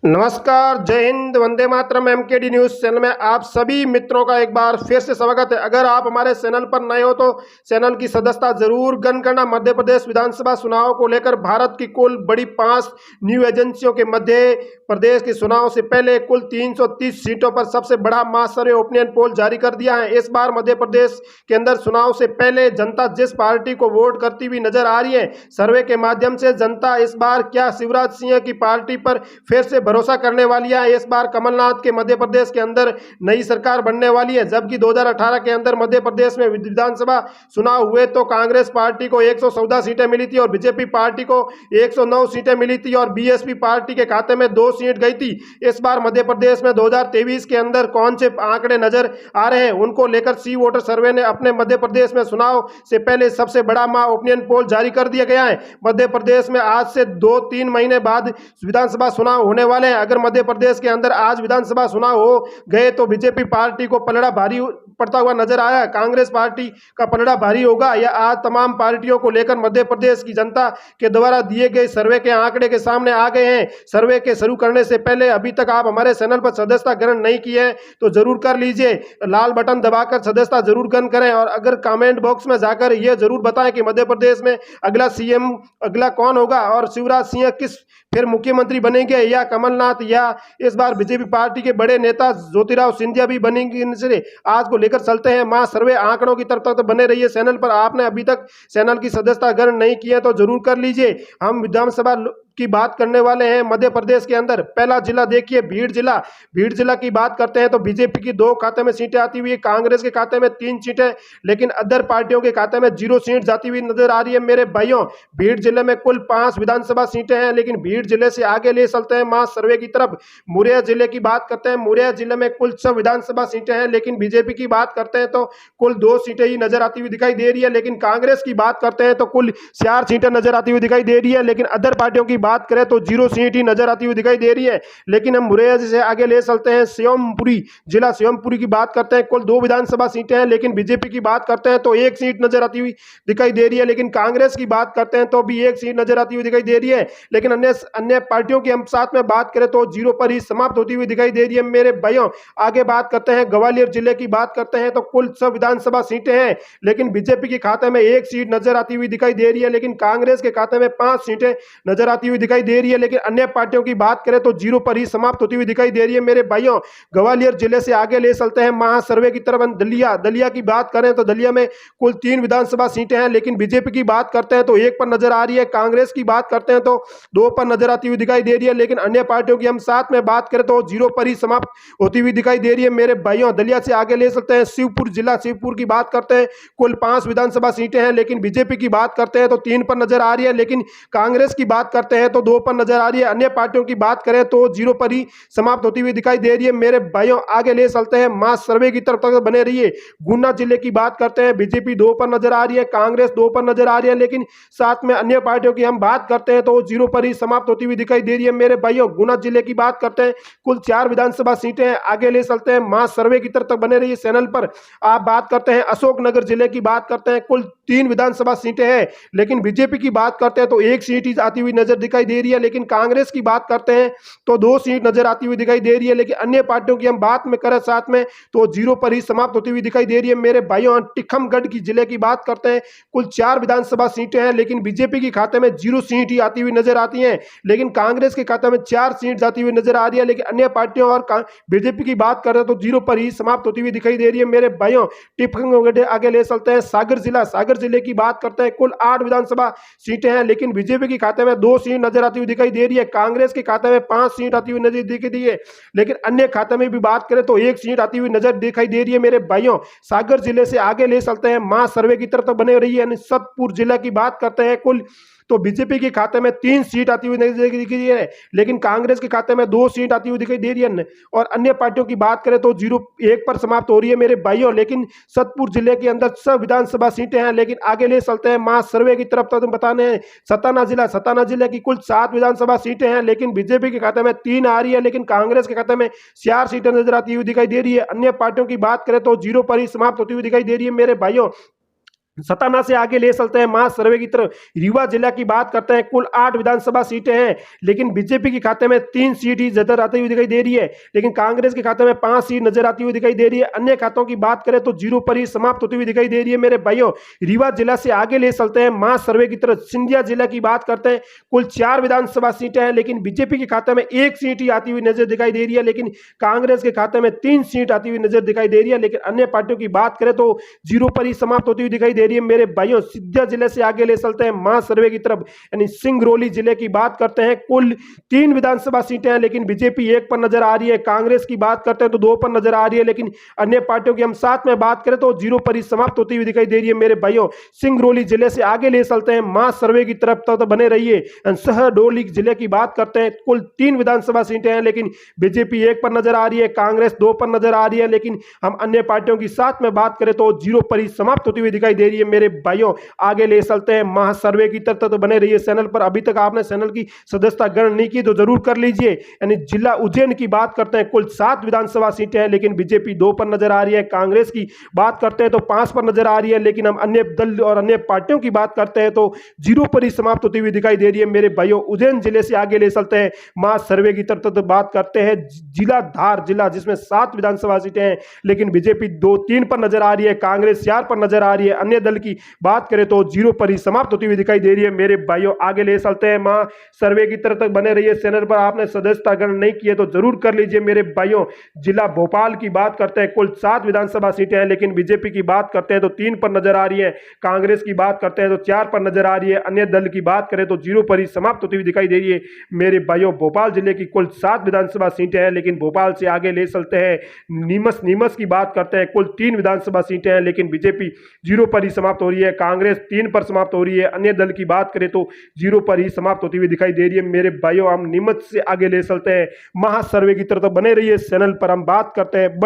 नमस्कार, जय Hind, Vande Mataram. MKD news channel में आप सभी मित्रों का एक बार फिर से स्वागत है। अगर आप हमारे चैनल पर नए हो तो चैनल की सदस्यता जरूर ग्रहण करना। मध्य प्रदेश विधानसभा चुनाव को लेकर भारत की कुल बड़ी 5 न्यूज एजेंसियों के मध्य प्रदेश के चुनाव से पहले कुल 330 सीटों पर सबसे बड़ा मास सर्वे ओपिनियन पोल जारी कर दिया है। इस बार मध्य प्रदेश के अंदर चुनाव से पहले जनता जिस पार्टी को वोट करती हुई नजर आ रही है, सर्वे के माध्यम से जनता इस बार क्या शिवराज सिंह की पार्टी पर फिर से भरोसा करने वाली है। इस बार कमलनाथ के मध्य प्रदेश के अंदर नई सरकार बनने वाली है। जबकि 2018 के अंदर मध्य प्रदेश में विधानसभा चुनाव हुए तो कांग्रेस पार्टी को 114 सीटें मिली थी और बीजेपी पार्टी को 109 सीटें मिली थी और बीएसपी पार्टी के खाते में 2 सीट गई थी। इस बार मध्य प्रदेश में 2023 के अंदर कौन से आंकड़े नजर आ रहे हैं, उनको लेकर सी वोटर सर्वे ने अपने मध्य प्रदेश में चुनाव से पहले सबसे बड़ा ओपिनियन पोल जारी कर दिया गया है। मध्य प्रदेश में आज से 2-3 महीने बाद विधानसभा चुनाव होने वाले हैं। अगर मध्य प्रदेश के अंदर आज विधानसभा चुनाव हो गए तो बीजेपी पार्टी को पलड़ा भारी पड़ता हुआ नजर आया। कांग्रेस पार्टी का पलड़ा भारी होगा या आज तमाम पार्टियों को लेकर मध्य प्रदेश की जनता के द्वारा दिए गए सर्वे के आंकड़े के सामने आ गए हैं। सर्वे के शुरू करने से पहले अभी तक आप हमारे चैनल पर सदस्यता ग्रहण नहीं की है तो जरूर कर लीजिए। लाल बटन दबाकर सदस्यता जरूर ग्रहण करें और अगर कमेंट बॉक्स में जाकर यह जरूर बताएं कि मध्य प्रदेश में अगला सीएम अगला कौन होगा और शिवराज सिंह किस फिर मुख्यमंत्री बनेंगे या कमलनाथ या इस बार बीजेपी पार्टी के बड़े नेता ज्योतिराव सिंधिया भी बनेंगे। आज को लेकर चलते हैं मां सर्वे आंकड़ों की तरफ तक बने रहिए। चैनल पर आपने अभी तक चैनल की सदस्यता ग्रहण नहीं की है तो जरूर कर लीजिए। हम विधानसभा की बात करने वाले हैं मध्य प्रदेश के अंदर। पहला जिला देखिए भीड़ जिला। भीड़ जिला की बात करते हैं तो बीजेपी की 2 खाते में सीटें आती हुई, कांग्रेस के खाते में 3 सीटें, लेकिन अदर पार्टियों के खाते में 0 सीट जाती हुई नजर आ रही है। मेरे भाइयों, भीड़ जिले में कुल 5 विधानसभा सीटें हैं, लेकिन भीड़ जिले से आगे ले चलते हैं मास सर्वे की तरफ। मुरैना जिले की बात करते हैं। मुरैना जिले में कुल 6 विधानसभा सीटें हैं, लेकिन बीजेपी की बात करते हैं तो कुल 2 सीटें ही नजर आती हुई दिखाई दे रही है। लेकिन कांग्रेस की बात करते हैं तो कुल 4 सीटें नजर आती हुई दिखाई दे रही है। लेकिन अदर पार्टियों की बात करें तो 0 सीट ही नजर आती हुई दिखाई दे रही है। लेकिन हम मुरैना से आगे ले चलते हैं शिवमपुरी जिला। शिवमपुरी की बात करते हैं, कुल 2 विधानसभा सीटें हैं, लेकिन बीजेपी की बात करते हैं तो 1 सीट नजर आती हुई दिखाई दे रही है। लेकिन कांग्रेस की बात करते हैं तो भी 1 सीट नजर आती हुई दिखाई दे रही है। लेकिन अन्य पार्टियों की हम साथ में बात करें तो 0 पर ही समाप्त होती हुई दिखाई दे रही है। मेरे भाइयों, आगे बात करते हैं ग्वालियर जिले की बात करते हैं तो कुल 6 विधानसभा सीटें हैं, लेकिन बीजेपी के खाते में 1 सीट नजर आती हुई दिखाई दे रही है। लेकिन कांग्रेस के खाते में 5 सीटें नजर आती हुई दिखाई दे रही है। लेकिन अन्य पार्टियों की बात करें तो 0 पर ही समाप्त होती हुई दिखाई दे रही है। मेरे भाइयों, ग्वालियर जिले से आगे ले चलते हैं महा सर्वे की तरफ। दलिया की बात करें तो दलिया में कुल 3 विधानसभा सीटें हैं, लेकिन बीजेपी की बात करते हैं तो 1 पर नजर आ रही है। कांग्रेस की बात करते हैं तो 2 पर नजर आती हुई दिखाई दे रही है। लेकिन अन्य पार्टियों की हम साथ में बात करें तो 0 पर ही समाप्त होती हुई दिखाई दे रही है। मेरे भाइयों, दलिया से आगे ले चलते हैं शिवपुर जिला। शिवपुर की बात करते हैं, कुल 5 विधानसभा सीटें हैं, लेकिन बीजेपी की बात करते हैं तो 3 पर नजर आ रही है। लेकिन कांग्रेस की बात करते हैं तो 2 पर नजर आ रही है। अन्य पार्टियों की बात करें तो 0 पर ही समाप्त होती हुई दिखाई दे रही है। मेरे भाइयों, आगे ले चलते हैं मास सर्वे की तरफ तक बने रहिए। गुना जिले की बात करते हैं, बीजेपी 2 पर नजर आ रही है, कांग्रेस 2 पर नजर आ रही है, लेकिन साथ में अन्य पार्टियों की हम बात करते हैं तो 0 पर ही समाप्त होती हुई दिखाई दे रही है। मेरे भाइयों, गुना जिले की बात करते हैं, कुल 4 विधानसभा सीटें हैं। आगे ले चलते हैं मास सर्वे की तरफ तक बने रहिए। चैनल पर आप बात करते हैं अशोकनगर जिले की बात करते हैं, कुल 3 विधानसभा सीटें हैं, लेकिन बीजेपी की बात करते हैं तो 1 सीट ही आती हुई नजर दिखाई दे रही है। लेकिन कांग्रेस की बात करते हैं तो 2 सीट नजर आती हुई दिखाई दे रही है। लेकिन अन्य पार्टियों की हम बात में करें साथ में तो 0 पर ही समाप्त होती हुई दिखाई दे रही है। मेरे भाइयों, टिकमगढ़ की जिले की बात करते हैं, कुल 4 विधानसभा सीटें हैं, लेकिन बीजेपी के खाते में 0 सीट ही आती हुई नजर आती हैं। लेकिन कांग्रेस के खाते में 4 सीट जाती हुई नजर आ रही है। लेकिन अन्य पार्टियों और बीजेपी की बात करें तो 0 पर ही समाप्त होती हुई दिखाई दे रही है। मेरे भाइयों, टिकमगढ़ आगे ले चलते हैं सागर जिला। सागर जिले की बात करते हैं, कुल 8 विधानसभा सीटें हैं, लेकिन बीजेपी के खाते में 2 सीट नजर आती हुई दिखाई दे रही है। कांग्रेस के खाते में 5 सीट आती हुई नजर दिखाई दी है। लेकिन अन्य खाते में भी बात करें तो 1 सीट आती हुई नजर दिखाई दे रही है। मेरे भाइयों, सागर जिले से आगे ले चलते हैं मां सर्वे की तरफ बने रही है। सतपुर जिला की बात करते हैं, कुल तो बीजेपी के खाते में 3 सीट आती हुई दिखाई दे रही है, लेकिन कांग्रेस के खाते में 2 सीट आती हुई दिखाई दे रही है। और अन्य पार्टियों की बात करें तो 0-1 पर समाप्त हो रही है। मेरे भाइयों, लेकिन सतपुर जिले के अंदर 6 विधानसभा सीटें हैं, लेकिन आगे ले चलते हैं मास सर्वे की तरफ तो बताने हैं सताना जिला। सताना जिले की कुल 7 विधानसभा सीटें हैं, लेकिन बीजेपी के खाते में 3 आ रही है, लेकिन कांग्रेस के खाते में 4 सीटें नजर आती हुई दिखाई दे रही है। अन्य पार्टियों की बात करें तो 0 पर ही समाप्त होती हुई दिखाई दे रही है। मेरे भाइयों, सताना से आगे ले चलते हैं महा सर्वे की तरफ। रीवा जिला की बात करते हैं, कुल 8 विधानसभा सीटें हैं, लेकिन बीजेपी के खाते में 3 सीट ही नजर आती हुई दिखाई दे रही है, लेकिन कांग्रेस के खाते में 5 सीट नजर आती हुई दिखाई दे रही है। अन्य खातों की बात करें तो जीरो पर ही समाप्त होती हुई दिखाई दे रही है मेरे भाइयों। रीवा जिला से आगे ले चलते हैं महा सर्वे की तरफ। सिंधिया जिला की बात करते हैं, कुल 4 विधानसभा सीटें हैं, लेकिन बीजेपी के खाते में 1 सीट ही आती हुई नजर दिखाई दे रही है, लेकिन कांग्रेस के खाते में 3 सीट आती हुई नजर दिखाई दे रही है। लेकिन अन्य पार्टियों की बात करें तो जीरो पर ही समाप्त होती हुई दिखाई दे रही है मेरे भाइयों। सिद्धिया जिले से आगे ले चलते हैं महा सर्वे की तरफ, यानी सिंगरौली जिले की बात करते हैं, कुल 3 विधानसभा सीटें हैं, लेकिन बीजेपी 1 पर नजर आ रही है। कांग्रेस की बात करते हैं तो 2 पर नजर आ रही है, लेकिन अन्य पार्टियों की हम साथ में बात करें तो जीरो पर ही समाप्त होती हुई दिखाई दे रही है मेरे भाइयों। सिंगरौली जिले से आगे ले चलते हैं महा सर्वे की तरफ, तो बने रहिए। शहडोली जिले की बात करते हैं, कुल 3 विधानसभा सीटें हैं, लेकिन बीजेपी 1 पर नजर आ रही है, कांग्रेस 2 पर नजर आ रही है, लेकिन हम अन्य पार्टियों की साथ में बात करें तो जीरो पर ही समाप्त होती हुई दिखाई दे रही है मेरे भाइयों। आगे ले चलते हैं महा सर्वे की तरफ, तो बने रहिए चैनल पर। अभी तक आपने चैनल की सदस्यता ग्रहण नहीं की तो जरूर कर लीजिए। यानी जिला उज्जैन की बात करते हैं, कुल 7 विधानसभा सीटें हैं, लेकिन बीजेपी 2 पर नजर आ रही है। कांग्रेस की बात करते हैं तो 5 पर नजर आ रही है, लेकिन हम अन्य दल और अन्य पार्टियों की बात करते हैं तो जीरो पर ही समाप्त होती हुई दिखाई दे रही है मेरे भाइयों। उज्जैन जिले से आगे ले चलते हैं महा सर्वे की तरफ, तो बात करते हैं जिला धार जिला, जिसमें 7 विधानसभा सीटें हैं, लेकिन बीजेपी 2-3 पर नजर आ रही है, कांग्रेस 4 पर नजर आ रही है। अन्य दल की बात करें तो जीरो पर ही समाप्त होती हुई दिखाई दे रही है मेरे भाइयों। आगे ले चलते हैं महा सर्वे की तरफ तक, बने रहिए। चैनल पर आपने सदस्यता ग्रहण नहीं किए तो जरूर कर लीजिए मेरे भाइयों। जिला भोपाल की बात करते हैं, कुल 7 विधानसभा सीटें हैं, लेकिन बीजेपी की बात करते हैं तो 3 पर नजर आ रही है, कांग्रेस की बात करते हैं तो 4 पर नजर आ रही है। अन्य दल की बात करें तो जीरो पर ही समाप्त होती हुई दिखाई दे रही है मेरे भाइयों। भोपाल जिले की कुल 7 विधानसभा सीटें हैं, लेकिन भोपाल से आगे ले चलते हैं नीमच की बात करते हैं, कुल 3 विधानसभा सीटें हैं, लेकिन बीजेपी जीरो पर ही समाप्त हो रही है, कांग्रेस 3 पर समाप्त हो रही है। अन्य दल की बात करें तो जीरो पर ही समाप्त होती हुई दिखाई दे रही है मेरे भाइयों। हम नीमच से आगे ले चलते हैं महा सर्वे की तरफ, तो बने रहिए चैनल पर। हम बात करते हैं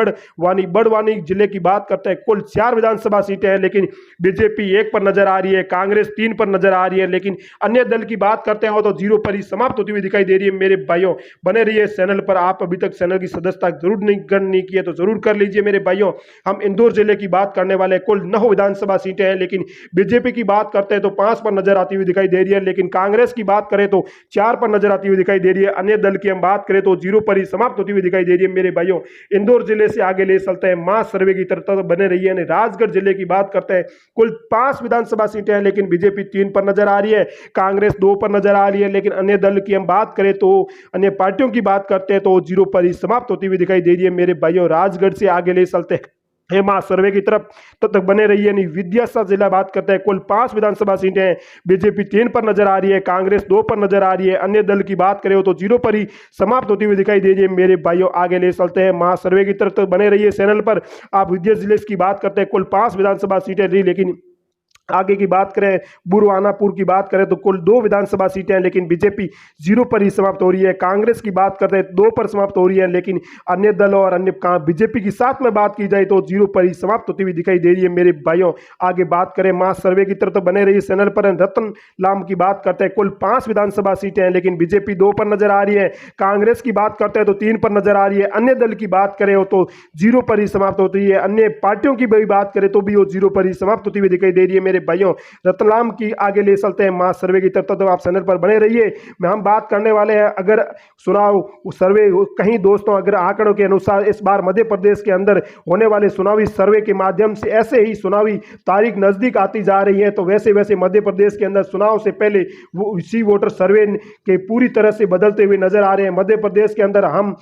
बड़वानी जिले की बात करते हैं, कुल 4 विधानसभा सीटें हैं, लेकिन बीजेपी 1 पर नजर आ रही है, कांग्रेस 3 पर नजर आ रही है, लेकिन अन्य दल की बात करते हैं तो जीरो पर ही समाप्त होती हुई दिखाई दे रही है मेरे भाइयों। बने रहिए चैनल पर। आप अभी तक चैनल की सदस्यता जरूर नहीं किए तो जरूर कर लीजिए मेरे भाइयों। हम इंदौर जिले की बात करने वाले, कुल 9 विधानसभा सीटें हैं, लेकिन बीजेपी की बात करते हैं तो 5 पर नजर आती हुई दिखाई दे रही है, लेकिन कांग्रेस की बात करें तो 4 पर नजर आती हुई दिखाई दे रही है। अन्य दल की हम बात करें तो जीरो पर ही समाप्त होती हुई दिखाई दे रही है मेरे भाइयों। इंदौर जिले से आगे ले चलते हैं महा सर्वे की तरफ, तो बने रहिए। राजगढ़ जिले की बात करते हैं, कुल 5 विधानसभा सीटें हैं, लेकिन बीजेपी 3 पर नजर आ रही है, कांग्रेस 2 पर नजर आ रही है, लेकिन अन्य दल की हम बात करें तो अन्य पार्टियों की बात करते हैं तो जीरो पर ही समाप्त होती हुई दिखाई दे रही है मेरे भाइयों। राजगढ़ से आगे ले चलते हैं महा सर्वे की तरफ, तब तक बने रहिए। नहीं, विद्यासा जिला बात करते हैं, कुल 5 विधानसभा सीटें हैं, बीजेपी 3 पर नजर आ रही है, कांग्रेस 2 पर नजर आ रही है। अन्य दल की बात करें तो जीरो पर ही समाप्त होती हुई दिखाई दे रही है मेरे भाइयों। आगे ले चलते हैं महा सर्वे की तरफ, तो बने रहिए चैनल पर। आप विद्या जिले की बात करते हैं, कुल 5 विधानसभा सीटें रही, लेकिन आगे की बात करें बुरहानापुर की बात करें तो कुल 2 विधानसभा सीटें हैं, लेकिन बीजेपी जीरो पर ही समाप्त हो रही है। कांग्रेस की बात करते हैं 2 पर समाप्त हो रही है, लेकिन अन्य दल और अन्य बीजेपी की साथ में बात की जाए तो जीरो पर ही समाप्त होती हुई दिखाई दे रही है मेरे भाइयों। आगे बात करें महा सर्वे की तरफ, तो बने रहिए चैनल पर। रतनलाम की बात करते हैं, कुल 5 विधानसभा सीटें हैं, लेकिन बीजेपी 2 पर नजर आ रही है। कांग्रेस की बात करते हैं तो 3 पर नजर आ रही है। अन्य दल की बात करें तो जीरो पर ही समाप्त होती है। अन्य पार्टियों की भी बात करें तो भी वो जीरो पर ही समाप्त होती हुई दिखाई दे रही है मेरे भाइयों। रतलाम की आगे ले चलते हैं महा सर्वे की तरफ, तो आप चैनल पर बने रहिए। हम बात करने वाले हैं, अगर चुनाव सर्वे कहीं दोस्तों, अगर आंकड़ों के अनुसार इस बार मध्य प्रदेश के अंदर होने वाले चुनावी सर्वे के माध्यम से ऐसे ही चुनावी तारीख नजदीक आती जा रही है, तो वैसे वैसे मध्य प्रदेश के अंदर चुनाव से पहले वो इसी वोटर सर्वे के पूरी तरह से बदलते हुए नजर आ रहे हैं। मध्य प्रदेश के अंदर हम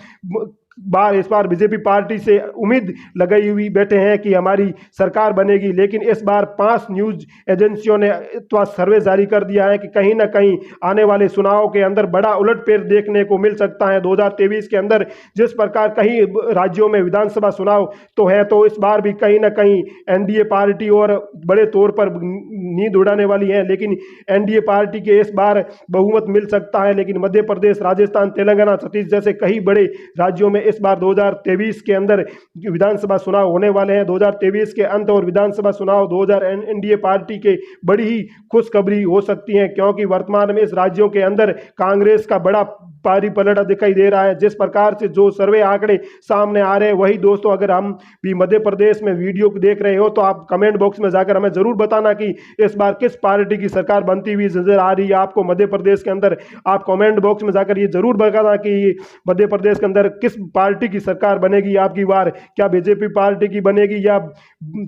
इस बार बीजेपी पार्टी से उम्मीद लगाई हुई बैठे हैं कि हमारी सरकार बनेगी, लेकिन इस बार 5 न्यूज एजेंसियों ने सर्वे जारी कर दिया है कि कहीं ना कहीं आने वाले चुनाव के अंदर बड़ा उलटफेर देखने को मिल सकता है। 2023 के अंदर जिस प्रकार कई राज्यों में विधानसभा चुनाव तो है, तो इस बार भी कहीं ना कहीं एनडीए पार्टी और बड़े तौर पर नींद उड़ाने वाली है, लेकिन एनडीए पार्टी के इस बार बहुमत मिल सकता है। लेकिन मध्य प्रदेश, राजस्थान, तेलंगाना, छत्तीसगढ़ जैसे कई बड़े राज्यों में इस बार 2023 के अंदर विधानसभा चुनाव होने वाले हैं। 2023 के अंत और विधानसभा चुनाव 2000 एनडीए पार्टी के बड़ी ही खुशखबरी हो सकती है, क्योंकि वर्तमान में इस राज्यों के अंदर कांग्रेस का बड़ा पारी पलटा दिखाई दे रहा है। जिस प्रकार से जो सर्वे आंकड़े सामने आ रहे हैं, वही दोस्तों अगर हम भी मध्य प्रदेश में वीडियो को देख रहे हो तो आप कमेंट बॉक्स में जाकर हमें जरूर बताना कि इस बार किस पार्टी की सरकार बनती हुई नजर आ रही है आपको मध्य प्रदेश के अंदर। आप कमेंट बॉक्स में जाकर ये जरूर बताना कि मध्य प्रदेश के अंदर किस पार्टी की सरकार बनेगी आपकी बार, क्या बीजेपी पार्टी की बनेगी या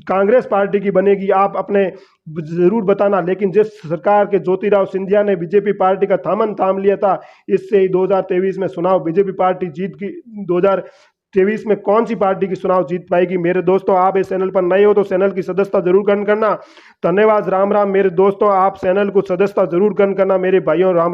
कांग्रेस पार्टी की बनेगी, आप अपने जरूर बताना। लेकिन जिस सरकार के ज्योतिराव सिंधिया ने बीजेपी पार्टी का थामन थाम लिया था, इससे ही 2023 में चुनाव बीजेपी पार्टी जीत की 2023 में कौन सी पार्टी की चुनाव जीत पाएगी। मेरे दोस्तों, आप इस चैनल पर नए हो तो चैनल की सदस्यता जरूर ग्रहण करना। धन्यवाद, राम राम मेरे दोस्तों, आप चैनल को सदस्यता जरूर ग्रहण करना मेरे भाइयों, राम।